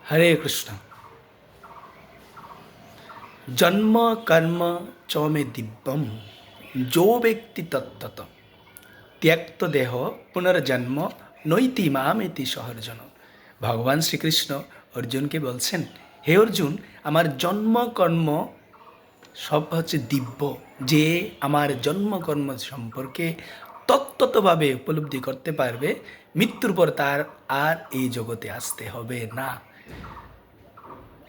হরে কৃষ্ণ। জন্ম কর্ম চ মে দিব্যম, যো ব্যক্তি তত্তত ত্যক্ত দেহ পুনর্জন্ম নৈতি মামেতি সহর্জন। ভগবান শ্রীকৃষ্ণ অর্জুনকে বলছেন, হে অর্জুন, আমার জন্ম কর্ম সব হচ্ছে দিব্য। যে আমার জন্মকর্ম সম্পর্কে তত্ত্বতভাবে উপলব্ধি করতে পারবে, মৃত্যুর পর তার আর এই জগতে আসতে হবে না।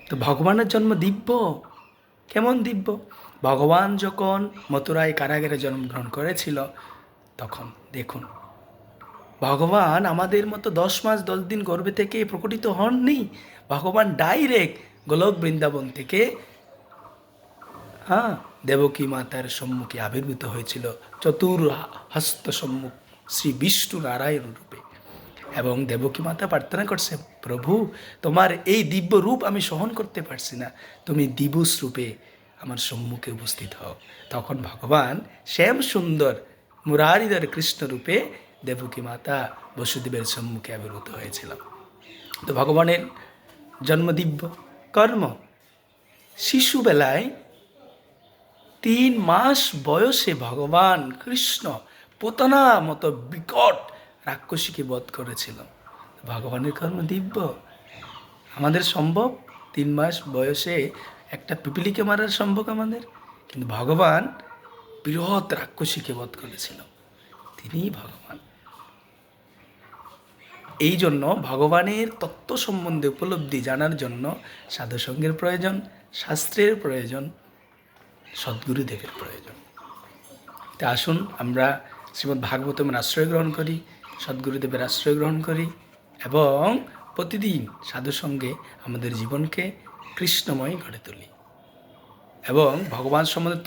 তো ভগবানের জন্ম দিব্য। কেমন দিব্য? ভগবান যখন মথুরায় কারাগারে জন্মগ্রহণ করেছিল, তখন দেখুন, ভগবান আমাদের মতো 10 মাস 10 দিন গর্ভে থেকে প্রকটিত হননি। ভগবান ডাইরেক্ট গোলক বৃন্দাবন থেকে দেবকী মাতার সম্মুখে আবির্ভূত হয়েছিল চতুর্হস্ত সম্মুখ শ্রী বিষ্ণু নারায়ণ রূপে। এবং দেবকী মাতা প্রার্থনা করছে, প্রভু, তোমার এই দিব্য রূপ আমি সহন করতে পারছি না, তুমি দিবস রূপে আমার সম্মুখে উপস্থিত হও। তখন ভগবান শ্যাম সুন্দর মুরারিধর কৃষ্ণ রূপে দেবকী মাতা বসুদেবের সম্মুখে আবির্ভূত হয়েছিল। তো ভগবানের জন্ম দিব্য। কর্ম, শিশুবেলায় 3 মাস বয়সে ভগবান কৃষ্ণ পোতনা মতো বিকট রাক্ষসীকে বধ করেছিল। ভগবানের কর্ম দিব্য। আমাদের সম্ভব 3 মাস বয়সে একটা পিপিলিকে মারার সম্ভব আমাদের? কিন্তু ভগবান বৃহৎ রাক্ষসীকে বধ করেছিল। তিনিই ভগবান। এই জন্য ভগবানের তত্ত্ব সম্বন্ধে উপলব্ধি জানার জন্য সাধুসঙ্গের প্রয়োজন, শাস্ত্রের প্রয়োজন, সদ্গুরুদেবের প্রয়োজন। তা আসুন আমরা শ্রীমদ্ ভাগবতমের আশ্রয় গ্রহণ করি, সদ্গুরুদেবের আশ্রয় গ্রহণ করি এবং প্রতিদিন সাধুসঙ্গে আমাদের জীবনকে কৃষ্ণময় গড়ে তুলি এবং ভগবান সম্বন্ধে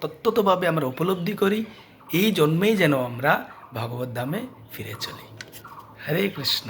তত্ত্বতভাবে আমরা উপলব্ধি করি। এই জন্মেই যেন আমরা ভগবত ধামে ফিরে চলি। হরে কৃষ্ণ।